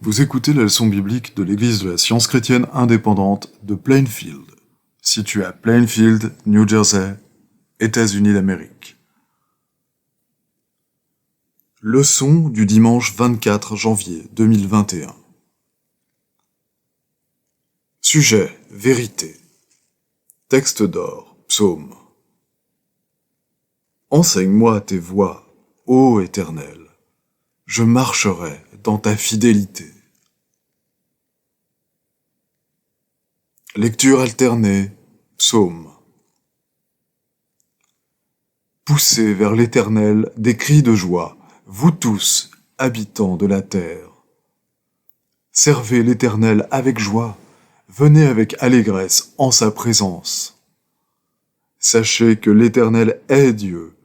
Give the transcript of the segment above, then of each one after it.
Vous écoutez la leçon biblique de l'Église de la Science chrétienne indépendante de Plainfield, située à Plainfield, New Jersey, États-Unis d'Amérique. Leçon du dimanche 24 janvier 2021. Sujet, vérité. Texte d'or, psaume. Enseigne-moi tes voies, ô Éternel. Je marcherai dans ta fidélité. Lecture alternée, psaume. Poussez vers l'Éternel des cris de joie, vous tous, habitants de la terre. Servez l'Éternel avec joie, venez avec allégresse en sa présence. Sachez que l'Éternel est Dieu.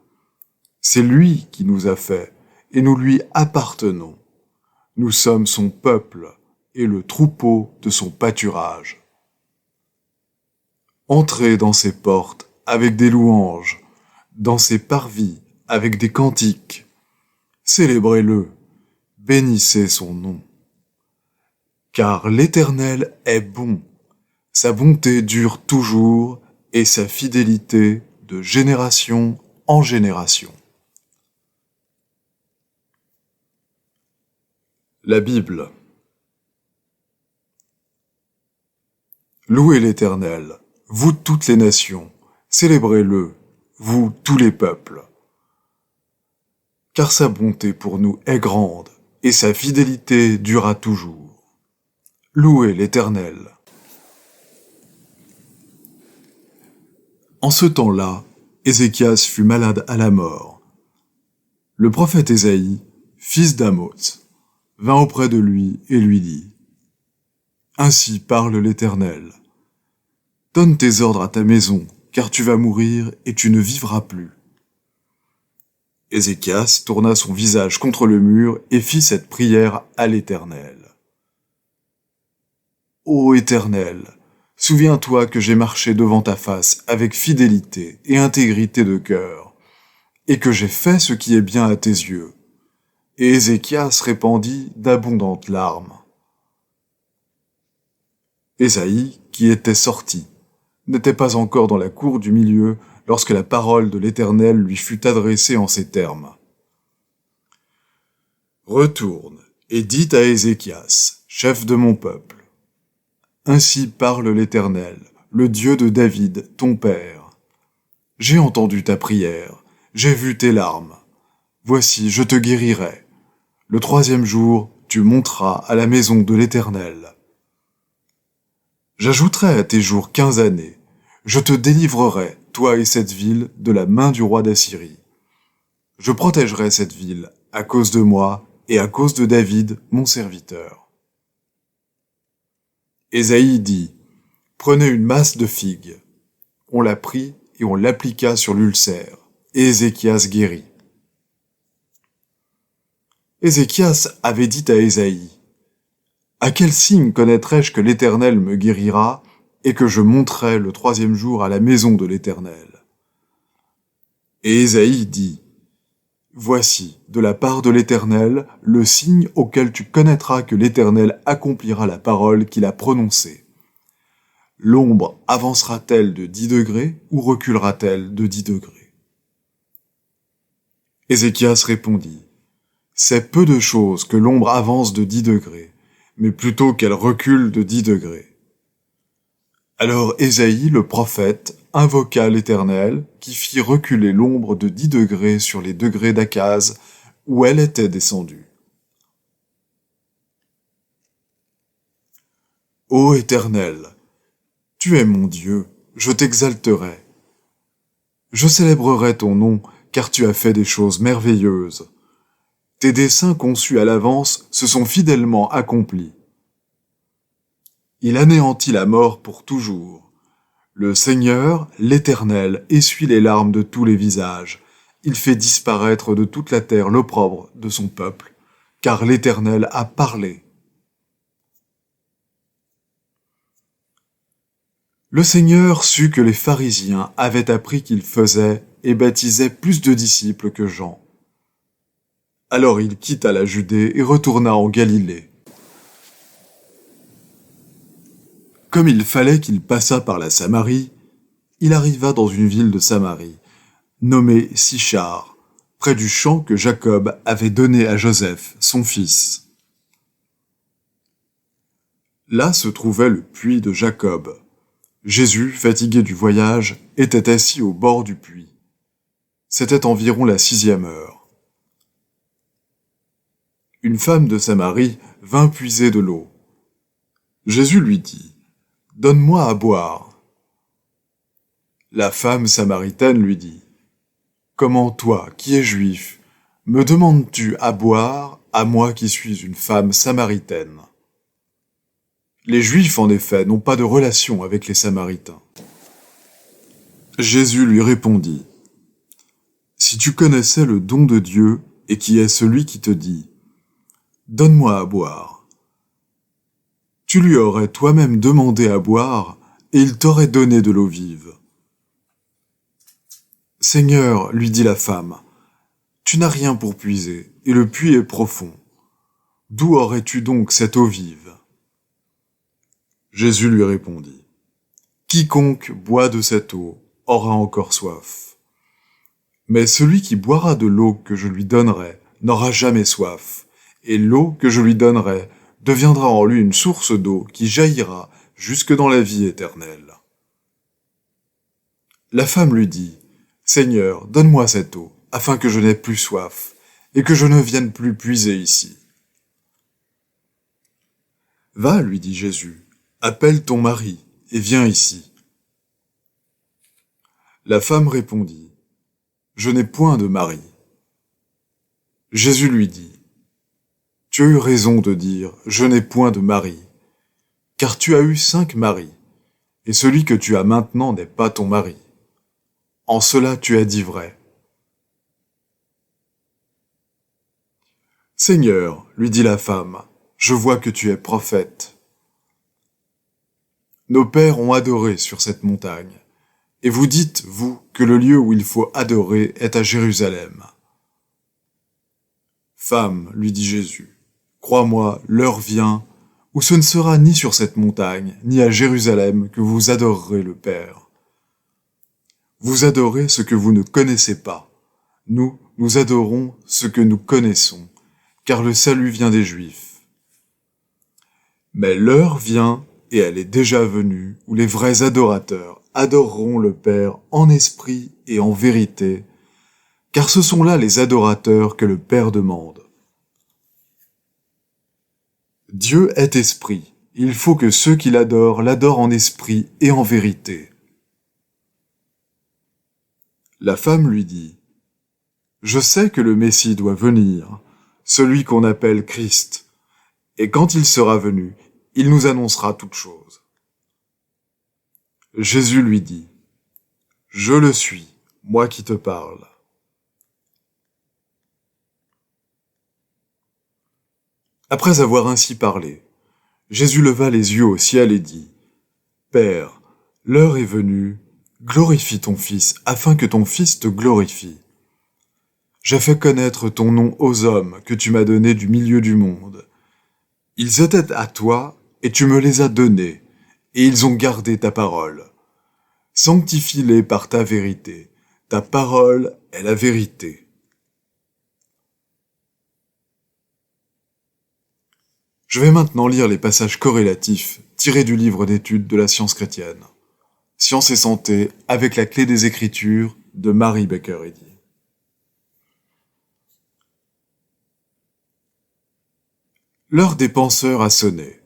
C'est lui qui nous a fait, et nous lui appartenons. Nous sommes son peuple et le troupeau de son pâturage. Entrez dans ses portes avec des louanges, dans ses parvis avec des cantiques. Célébrez-le, bénissez son nom. Car l'Éternel est bon, sa bonté dure toujours et sa fidélité de génération en génération. La Bible. Louez l'Éternel, vous toutes les nations, célébrez-le, vous tous les peuples. Car sa bonté pour nous est grande, et sa fidélité durera toujours. Louez l'Éternel. En ce temps-là, Ézéchias fut malade à la mort. Le prophète Ésaïe, fils d'Amoz, vint auprès de lui et lui dit : Ainsi parle l'Éternel. Donne tes ordres à ta maison, car tu vas mourir et tu ne vivras plus. Ézéchias tourna son visage contre le mur et fit cette prière à l'Éternel. Ô Éternel, souviens-toi que j'ai marché devant ta face avec fidélité et intégrité de cœur, et que j'ai fait ce qui est bien à tes yeux. Et Ézéchias répandit d'abondantes larmes. Ésaïe, qui était sorti, n'était pas encore dans la cour du milieu lorsque la parole de l'Éternel lui fut adressée en ces termes. Retourne et dis à Ézéchias, chef de mon peuple. Ainsi parle l'Éternel, le Dieu de David, ton père. J'ai entendu ta prière, j'ai vu tes larmes. Voici, je te guérirai. Le 3e jour, tu monteras à la maison de l'Éternel. J'ajouterai à tes jours 15 années. Je te délivrerai, toi et cette ville, de la main du roi d'Assyrie. Je protégerai cette ville à cause de moi et à cause de David, mon serviteur. Ésaïe dit : Prenez une masse de figues. On la prit et on l'appliqua sur l'ulcère, et Ézéchias guérit. Ézéchias avait dit à Ésaïe : À quel signe connaîtrai-je que l'Éternel me guérira et que je monterai le 3e jour à la maison de l'Éternel ? Et Ésaïe dit : Voici, de la part de l'Éternel, le signe auquel tu connaîtras que l'Éternel accomplira la parole qu'il a prononcée. L'ombre avancera-t-elle de 10 degrés ou reculera-t-elle de 10 degrés ? Ézéchias répondit : C'est peu de choses que l'ombre avance de 10 degrés, mais plutôt qu'elle recule de 10 degrés. Alors Ésaïe, le prophète, invoqua l'Éternel, qui fit reculer l'ombre de 10 degrés sur les degrés d'Akaz, où elle était descendue. Ô Éternel, tu es mon Dieu, je t'exalterai. Je célébrerai ton nom, car tu as fait des choses merveilleuses. Tes desseins conçus à l'avance se sont fidèlement accomplis. Il anéantit la mort pour toujours. Le Seigneur, l'Éternel, essuie les larmes de tous les visages. Il fait disparaître de toute la terre l'opprobre de son peuple, car l'Éternel a parlé. Le Seigneur sut que les pharisiens avaient appris qu'il faisait et baptisait plus de disciples que Jean. Alors il quitta la Judée et retourna en Galilée. Comme il fallait qu'il passât par la Samarie, il arriva dans une ville de Samarie, nommée Sichar, près du champ que Jacob avait donné à Joseph, son fils. Là se trouvait le puits de Jacob. Jésus, fatigué du voyage, était assis au bord du puits. C'était environ la 6e heure. Une femme de Samarie vint puiser de l'eau. Jésus lui dit, « Donne-moi à boire. » La femme samaritaine lui dit, « Comment toi, qui es juif, me demandes-tu à boire, à moi qui suis une femme samaritaine ?» Les Juifs, en effet, n'ont pas de relation avec les Samaritains. Jésus lui répondit, « Si tu connaissais le don de Dieu et qui est celui qui te dit, « Donne-moi à boire », tu lui aurais toi-même demandé à boire et il t'aurait donné de l'eau vive. « Seigneur, lui dit la femme, tu n'as rien pour puiser et le puits est profond. D'où aurais-tu donc cette eau vive ?» Jésus lui répondit, « Quiconque boit de cette eau aura encore soif. Mais celui qui boira de l'eau que je lui donnerai n'aura jamais soif, et l'eau que je lui donnerai deviendra en lui une source d'eau qui jaillira jusque dans la vie éternelle. » La femme lui dit, « Seigneur, donne-moi cette eau, afin que je n'aie plus soif, et que je ne vienne plus puiser ici. » « Va, lui dit Jésus, appelle ton mari, et viens ici. » La femme répondit, « Je n'ai point de mari. » Jésus lui dit, « Tu as eu raison de dire, je n'ai point de mari, car tu as eu 5 maris, et celui que tu as maintenant n'est pas ton mari. En cela tu as dit vrai. » « Seigneur, lui dit la femme, je vois que tu es prophète. Nos pères ont adoré sur cette montagne, et vous dites, vous, que le lieu où il faut adorer est à Jérusalem. » « Femme, lui dit Jésus, crois-moi, l'heure vient où ce ne sera ni sur cette montagne, ni à Jérusalem que vous adorerez le Père. Vous adorez ce que vous ne connaissez pas. Nous, nous adorons ce que nous connaissons, car le salut vient des Juifs. Mais l'heure vient, et elle est déjà venue, où les vrais adorateurs adoreront le Père en esprit et en vérité, car ce sont là les adorateurs que le Père demande. Dieu est esprit, il faut que ceux qui l'adorent en esprit et en vérité. La femme lui dit, « Je sais que le Messie doit venir, celui qu'on appelle Christ, et quand il sera venu, il nous annoncera toutes choses. » Jésus lui dit, « Je le suis, moi qui te parle. » Après avoir ainsi parlé, Jésus leva les yeux au ciel et dit, « Père, l'heure est venue, glorifie ton Fils, afin que ton Fils te glorifie. J'ai fait connaître ton nom aux hommes que tu m'as donnés du milieu du monde. Ils étaient à toi, et tu me les as donnés, et ils ont gardé ta parole. Sanctifie-les par ta vérité, ta parole est la vérité. » Je vais maintenant lire les passages corrélatifs tirés du livre d'études de la science chrétienne. Science et santé avec la clé des Écritures de Mary Baker Eddy. L'heure des penseurs a sonné.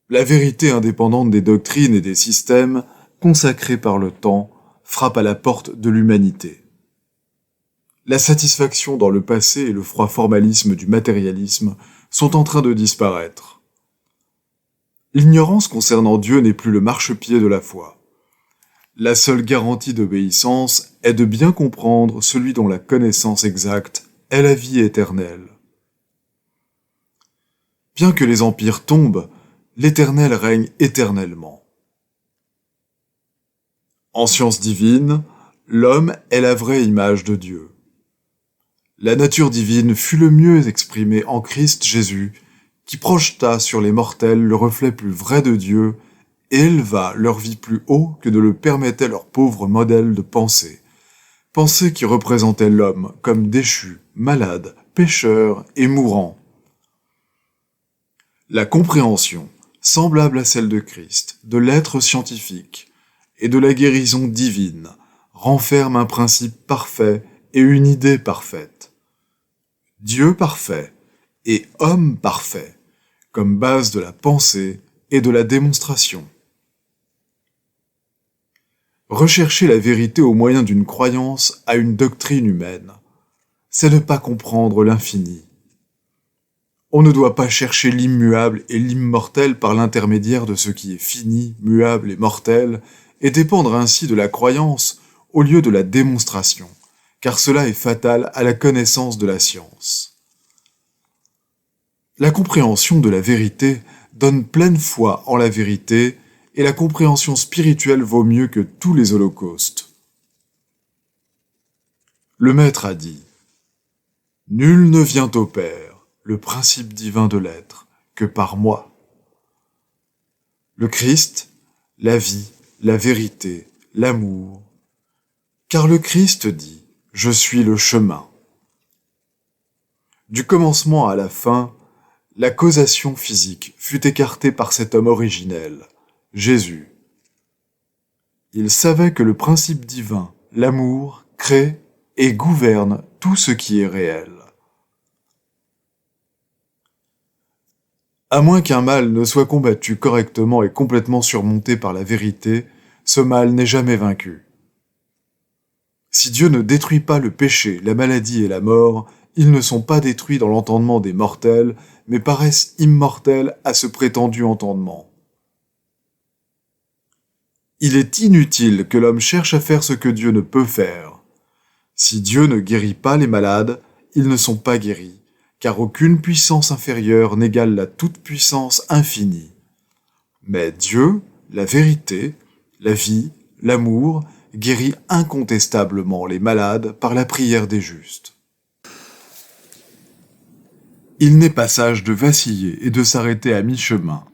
La vérité indépendante des doctrines et des systèmes consacrés par le temps frappe à la porte de l'humanité. La satisfaction dans le passé et le froid formalisme du matérialisme sont en train de disparaître. L'ignorance concernant Dieu n'est plus le marchepied de la foi. La seule garantie d'obéissance est de bien comprendre celui dont la connaissance exacte est la vie éternelle. Bien que les empires tombent, l'Éternel règne éternellement. En science divine, l'homme est la vraie image de Dieu. La nature divine fut le mieux exprimée en Christ Jésus, qui projeta sur les mortels le reflet plus vrai de Dieu et éleva leur vie plus haut que ne le permettait leur pauvre modèle de pensée. Pensée qui représentait l'homme comme déchu, malade, pécheur et mourant. La compréhension, semblable à celle de Christ, de l'être scientifique et de la guérison divine, renferme un principe parfait et une idée parfaite. Dieu parfait et homme parfait, comme base de la pensée et de la démonstration. Rechercher la vérité au moyen d'une croyance à une doctrine humaine, c'est ne pas comprendre l'infini. On ne doit pas chercher l'immuable et l'immortel par l'intermédiaire de ce qui est fini, muable et mortel, et dépendre ainsi de la croyance au lieu de la démonstration, car cela est fatal à la connaissance de la science. La compréhension de la vérité donne pleine foi en la vérité, et la compréhension spirituelle vaut mieux que tous les holocaustes. Le Maître a dit « Nul ne vient au Père, le principe divin de l'être, que par moi. » Le Christ, la vie, la vérité, l'amour. Car le Christ dit « Je suis le chemin ». Du commencement à la fin, la causation physique fut écartée par cet homme originel, Jésus. Il savait que le principe divin, l'amour, crée et gouverne tout ce qui est réel. À moins qu'un mal ne soit combattu correctement et complètement surmonté par la vérité, ce mal n'est jamais vaincu. Si Dieu ne détruit pas le péché, la maladie et la mort, ils ne sont pas détruits dans l'entendement des mortels, mais paraissent immortels à ce prétendu entendement. Il est inutile que l'homme cherche à faire ce que Dieu ne peut faire. Si Dieu ne guérit pas les malades, ils ne sont pas guéris, car aucune puissance inférieure n'égale la toute-puissance infinie. Mais Dieu, la vérité, la vie, l'amour, guérit incontestablement les malades par la prière des justes. Il n'est pas sage de vaciller et de s'arrêter à mi-chemin,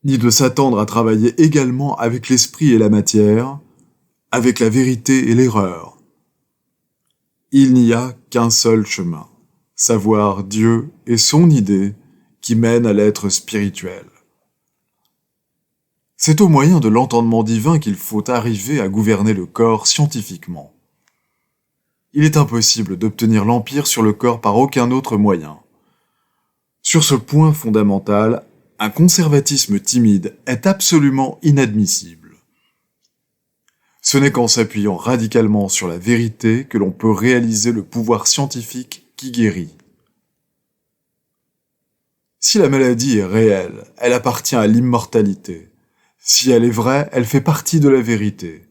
ni de s'attendre à travailler également avec l'esprit et la matière, avec la vérité et l'erreur. Il n'y a qu'un seul chemin, savoir Dieu et son idée qui mène à l'être spirituel. C'est au moyen de l'entendement divin qu'il faut arriver à gouverner le corps scientifiquement. Il est impossible d'obtenir l'empire sur le corps par aucun autre moyen. Sur ce point fondamental, un conservatisme timide est absolument inadmissible. Ce n'est qu'en s'appuyant radicalement sur la vérité que l'on peut réaliser le pouvoir scientifique qui guérit. Si la maladie est réelle, elle appartient à l'immortalité. Si elle est vraie, elle fait partie de la vérité.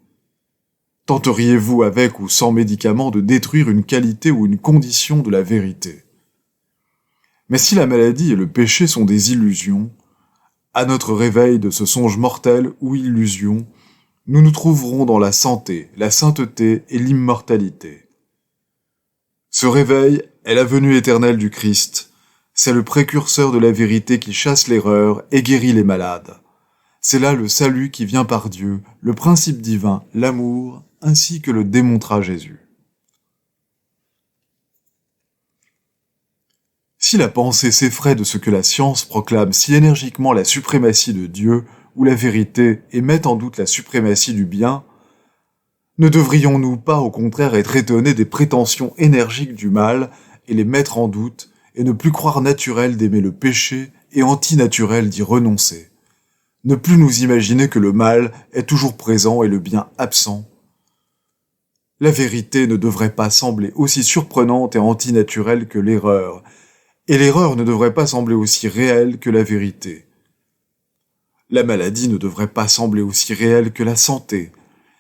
Tenteriez-vous avec ou sans médicaments de détruire une qualité ou une condition de la vérité? Mais si la maladie et le péché sont des illusions, à notre réveil de ce songe mortel ou illusion, nous nous trouverons dans la santé, la sainteté et l'immortalité. Ce réveil est la venue éternelle du Christ. C'est le précurseur de la vérité qui chasse l'erreur et guérit les malades. C'est là le salut qui vient par Dieu, le principe divin, l'amour, ainsi que le démontra Jésus. Si la pensée s'effraie de ce que la science proclame si énergiquement la suprématie de Dieu ou la vérité et met en doute la suprématie du bien, ne devrions-nous pas au contraire être étonnés des prétentions énergiques du mal et les mettre en doute et ne plus croire naturel d'aimer le péché et antinaturel d'y renoncer? Ne plus nous imaginer que le mal est toujours présent et le bien absent? La vérité ne devrait pas sembler aussi surprenante et antinaturelle que l'erreur, et l'erreur ne devrait pas sembler aussi réelle que la vérité. La maladie ne devrait pas sembler aussi réelle que la santé.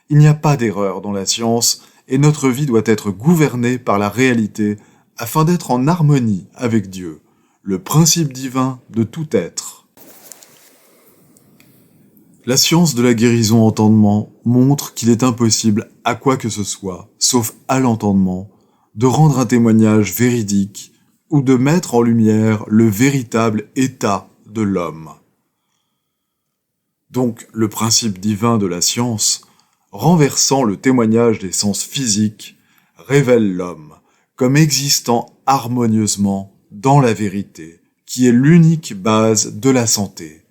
Il n'y a pas d'erreur dans la science, et notre vie doit être gouvernée par la réalité afin d'être en harmonie avec Dieu, le principe divin de tout être. La science de la guérison-entendement montre qu'il est impossible à quoi que ce soit, sauf à l'entendement, de rendre un témoignage véridique ou de mettre en lumière le véritable état de l'homme. donc le principe divin de la science, renversant le témoignage des sens physiques, révèle l'homme comme existant harmonieusement dans la vérité, qui est l'unique base de la santé.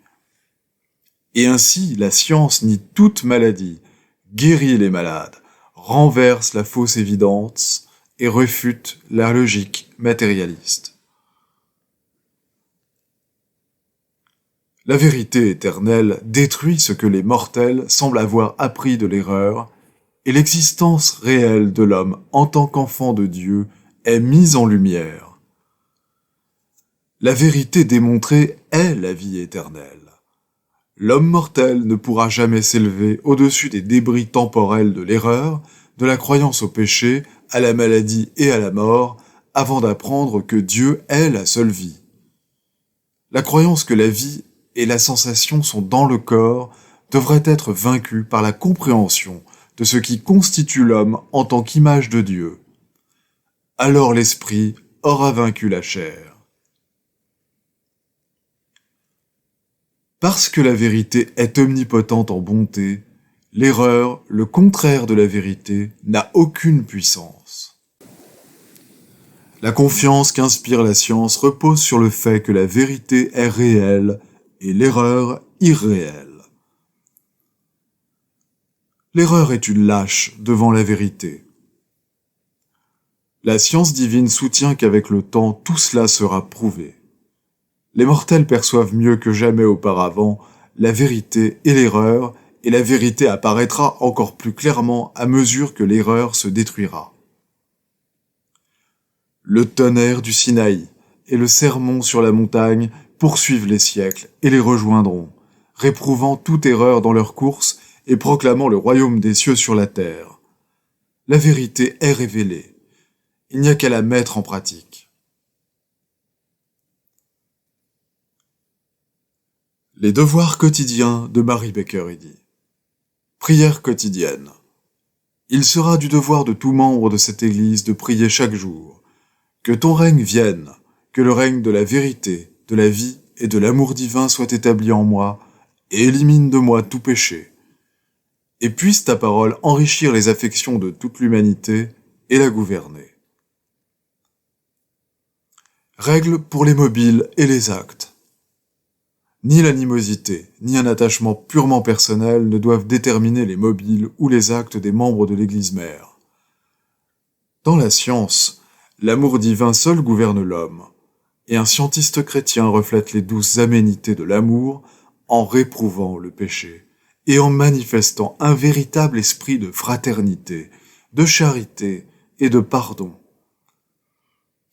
Et ainsi, la science nie toute maladie, guérit les malades, renverse la fausse évidence et réfute la logique matérialiste. La vérité éternelle détruit ce que les mortels semblent avoir appris de l'erreur, et l'existence réelle de l'homme en tant qu'enfant de Dieu est mise en lumière. La vérité démontrée est la vie éternelle. L'homme mortel ne pourra jamais s'élever au-dessus des débris temporels de l'erreur, de la croyance au péché, à la maladie et à la mort, avant d'apprendre que Dieu est la seule vie. La croyance que la vie et la sensation sont dans le corps devrait être vaincue par la compréhension de ce qui constitue l'homme en tant qu'image de Dieu. Alors l'esprit aura vaincu la chair. Parce que la vérité est omnipotente en bonté, l'erreur, le contraire de la vérité, n'a aucune puissance. La confiance qu'inspire la science repose sur le fait que la vérité est réelle et l'erreur irréelle. L'erreur est une lâche devant la vérité. La science divine soutient qu'avec le temps, tout cela sera prouvé. Les mortels perçoivent mieux que jamais auparavant la vérité et l'erreur, et la vérité apparaîtra encore plus clairement à mesure que l'erreur se détruira. Le tonnerre du Sinaï et le sermon sur la montagne poursuivent les siècles et les rejoindront, réprouvant toute erreur dans leur course et proclamant le royaume des cieux sur la terre. La vérité est révélée. Il n'y a qu'à la mettre en pratique. Les devoirs quotidiens de Mary Baker Eddy. Prière quotidienne. Il sera du devoir de tout membre de cette Église de prier chaque jour. Que ton règne vienne, que le règne de la vérité, de la vie et de l'amour divin soit établi en moi, et élimine de moi tout péché. Et puisse ta parole enrichir les affections de toute l'humanité et la gouverner. Règles pour les mobiles et les actes. Ni l'animosité, ni un attachement purement personnel ne doivent déterminer les mobiles ou les actes des membres de l'Église mère. Dans la science, l'amour divin seul gouverne l'homme, et un scientiste chrétien reflète les douces aménités de l'amour en réprouvant le péché et en manifestant un véritable esprit de fraternité, de charité et de pardon.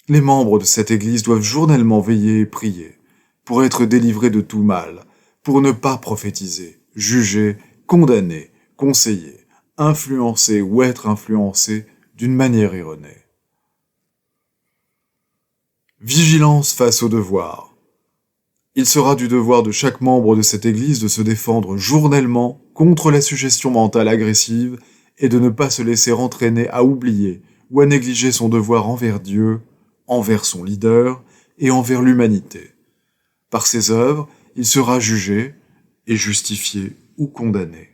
Les membres de cette Église doivent journellement veiller et prier, pour être délivrés de tout mal, pour ne pas prophétiser, juger, condamner, conseiller, influencer ou être influencé d'une manière erronée. Vigilance face au devoir. Il sera du devoir de chaque membre de cette Église de se défendre journellement contre la suggestion mentale agressive et de ne pas se laisser entraîner à oublier ou à négliger son devoir envers Dieu, envers son leader et envers l'humanité. Par ses œuvres, il sera jugé et justifié ou condamné.